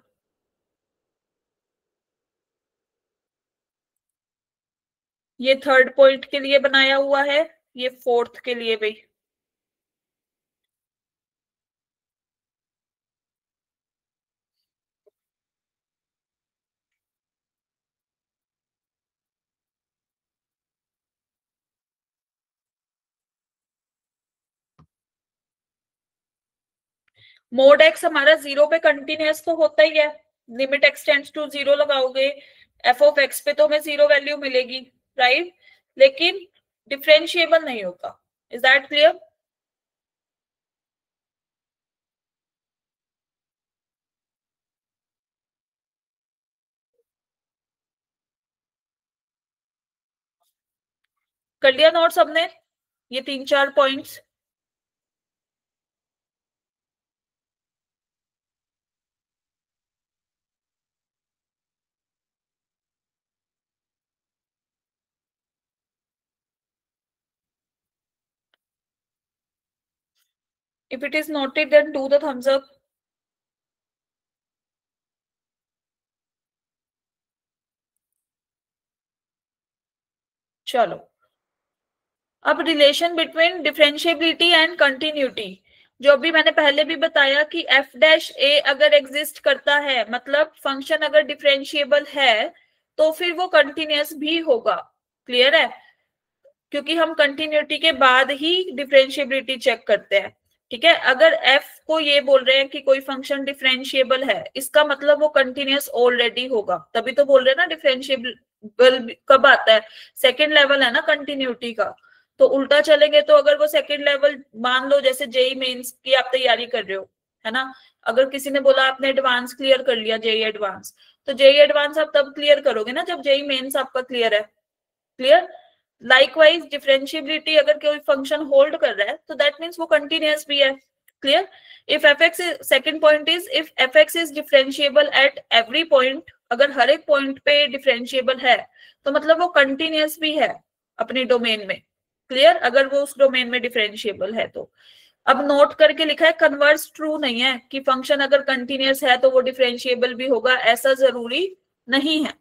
ये थर्ड पॉइंट के लिए बनाया हुआ है, ये फोर्थ के लिए भी। मोड x हमारा 0 पे कंटिन्यूअस तो होता ही है, लिमिट x टेंड्स टू 0 लगाओगे, f ऑफ x पे तो हमें 0 वैल्यू मिलेगी, राइट? लेकिन डिफरेंशिएबल नहीं होता। Is that clear? कर लिया नोट सबने ये 3-4 points? If it is noted, then do the thumbs up. चलो, अब relation between differentiability and continuity, जो भी मैंने पहले भी बताया कि एफ डैश ए अगर एग्जिस्ट करता है, मतलब फंक्शन अगर डिफरेंशिएबल है, तो फिर वो कंटिन्यूअस भी होगा। क्लियर है? क्योंकि हम कंटिन्यूटी के बाद ही डिफरेंशिएबिलिटी चेक करते हैं। ठीक है? अगर एफ को ये बोल रहे हैं कि कोई फंक्शन डिफरेंशिएबल है, इसका मतलब वो कंटिन्यूअस ऑलरेडी होगा, तभी तो बोल रहे हैं ना डिफरेंशिएबल कब आता है? सेकेंड लेवल है ना कंटिन्यूटी का। तो उल्टा चलेंगे तो अगर वो सेकेंड लेवल, मान लो जैसे जेई मेंस की आप तैयारी कर रहे हो, है ना, अगर किसी ने बोला आपने एडवांस क्लियर कर लिया, जेई एडवांस, तो जेई एडवांस आप तब क्लियर करोगे ना जब जेई मेंस आपका क्लियर है। क्लियर? लाइकवाइज डिफरेंशिएबिलिटी अगर कोई फंक्शन होल्ड कर रहा है तो दैट मींस वो कंटिन्यूअस भी है। Clear? If F x, second point is if F x is differentiable at every point, अगर हर एक पॉइंट पे डिफरेंशिएबल है तो मतलब वो कंटिन्यूअस भी है अपने डोमेन में। क्लियर? अगर वो उस डोमेन में डिफरेंशिएबल है तो। अब नोट करके लिखा है, कन्वर्स ट्रू नहीं है कि फंक्शन अगर कंटिन्यूअस है तो वो डिफरेंशिएबल भी होगा, ऐसा जरूरी नहीं है।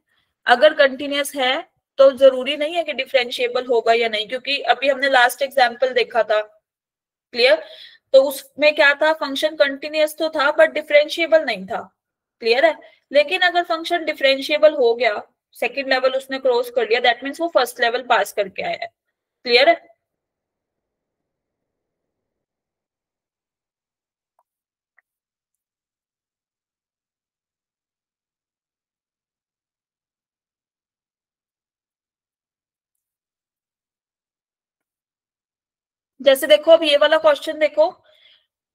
अगर कंटिन्यूअस है तो जरूरी नहीं है कि डिफरेंशिएबल होगा या नहीं, क्योंकि अभी हमने लास्ट एग्जांपल देखा था। क्लियर? तो उसमें क्या था? फंक्शन कंटिन्यूअस तो था बट डिफरेंशिएबल नहीं था। क्लियर है? लेकिन अगर फंक्शन डिफरेंशिएबल हो गया, सेकेंड लेवल उसने क्रॉस कर लिया, दैट मीन्स वो फर्स्ट लेवल पास करके आया है। क्लियर है? जैसे देखो अब ये वाला क्वेश्चन देखो,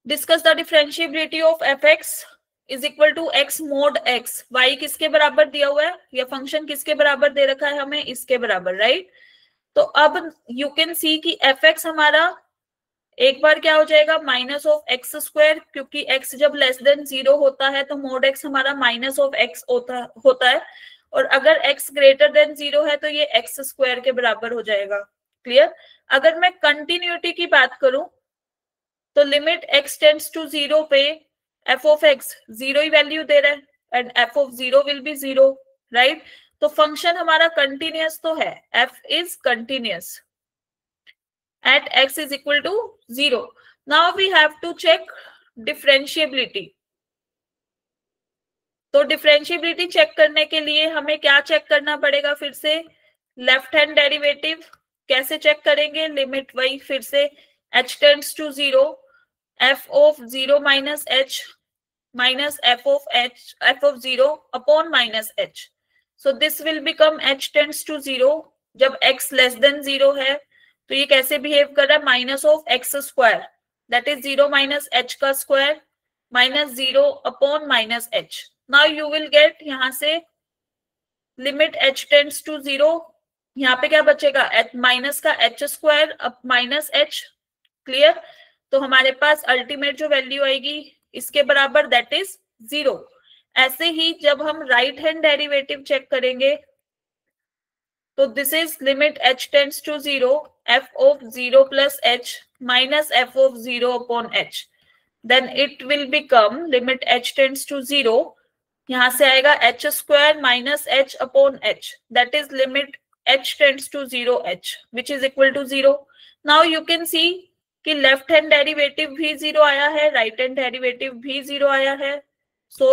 discuss the differentiability of f x is equal to x mod x. Y किसके बराबर दिया हुआ है, या फंक्शन किसके बराबर दे रखा है हमें, इसके बराबर, राइट। तो अब यू कैन सी कि एफ एक्स हमारा एक बार क्या हो जाएगा, माइनस ऑफ एक्स स्क्वायर, क्योंकि एक्स जब लेस देन 0 होता है तो मोड एक्स हमारा माइनस ऑफ एक्स होता है, और अगर एक्स ग्रेटर देन 0 है तो ये एक्स स्क्वायर के बराबर हो जाएगा। क्लियर। अगर मैं कंटिन्यूटी की बात करूं तो लिमिट एक्स टेंड्स टू 0 पे एफ ऑफ एक्स 0 ही वैल्यू दे रहा है and f of 0 will be 0, right. तो फंक्शन हमारा कंटिन्यूअस तो है, f is continuous at x is equal to 0. Now we have to check differentiability. तो डिफरेंशिएबिलिटी चेक करने के लिए हमें क्या चेक करना पड़ेगा, फिर से लेफ्ट हैंड डेरिवेटिव। कैसे चेक करेंगे, लिमिट वही फिर से h tends to 0 f of 0 minus h minus f of 0 upon minus h। So this will become h tends to 0। जब x लेस देन 0 है तो ये कैसे बिहेव कर रहा है, minus of x square that is 0 minus h का square minus 0 upon minus h। Now you will get यहां से लिमिट h टेंड्स टू 0, यहाँ पे क्या बचेगा, माइनस का h स्क्वायर अब माइनस h। क्लियर। तो हमारे पास अल्टीमेट जो वैल्यू आएगी इसके बराबर दैट इज 0। ऐसे ही जब हम राइट हैंड डेरिवेटिव चेक करेंगे तो this is limit h tends to 0 f of 0 plus h minus f of 0 upon h, then it will become limit h tends to 0, यहां से आएगा h square minus h upon h, that is limit h tends to 0 h which is equal to 0. Now you can see कि left hand derivative भी 0 आया है, right hand derivative भी 0 आया है, सो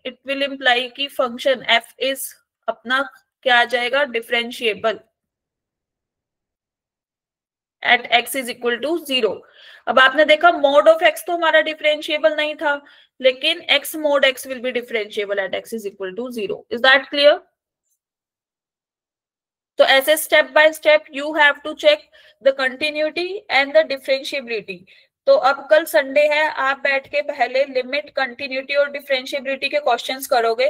इट विल इम्प्लाई कि function f is अपना क्या आ जाएगा, differentiable at x is equal to 0। अब आपने देखा मोड ऑफ x तो हमारा डिफरेंशिएबल नहीं था, लेकिन x मोड x will be differentiable at x is equal to 0। Is that clear. तो ऐसे step by step you have to check the continuity and the differentiability. तो अब कल संडे है, आप बैठ के पहले लिमिट, कंटिन्यूटी और डिफरेंशिएबिलिटी के क्वेश्चंस करोगे,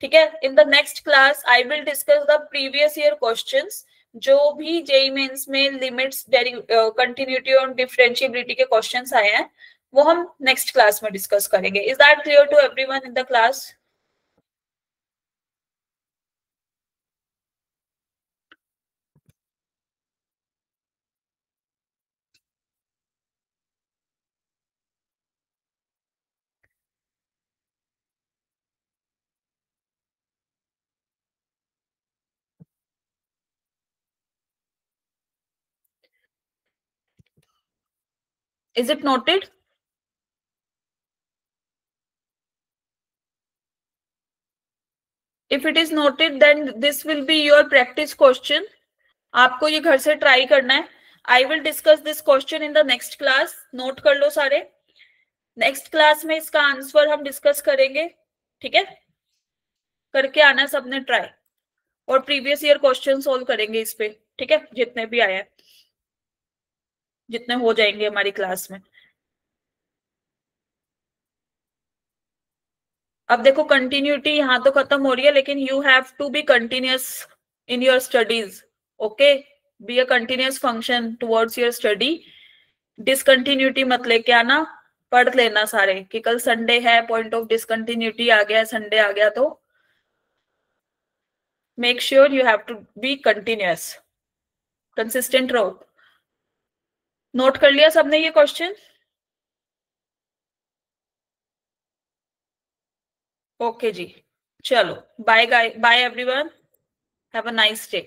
ठीक है। In the next class I will discuss the previous year questions, जो भी जेईई मेंस में लिमिट्स, कंटिन्यूटी और डिफरेंशिएबिलिटी के क्वेश्चंस आए हैं वो हम नेक्स्ट क्लास में डिस्कस करेंगे। Is that clear to everyone in the class. Is it noted? If it is noted, then this will be your practice question. आपको ये घर से ट्राई करना है। I will discuss this question in the next class. Note कर लो सारे। Next class में इसका आंसर हम डिस्कस करेंगे, ठीक है। करके आना सबने ट्राई, और प्रीवियस ईयर क्वेश्चन सोल्व करेंगे इस पे, ठीक है, जितने भी आए हैं, जितने हो जाएंगे हमारी क्लास में। अब देखो कंटिन्यूटी यहाँ तो खत्म हो रही है, लेकिन you have to be continuous in your studies, okay. Be a continuous function towards your study. Discontinuity मत लेके आना, पढ़ लेना सारे कि कल संडे है, पॉइंट ऑफ डिसकंटिन्यूटी आ गया, संडे आ गया, तो make sure you have to be continuous, consistent रहो। नोट कर लिया सबने ये क्वेश्चन? ओके जी, चलो bye bye everyone, have a nice day.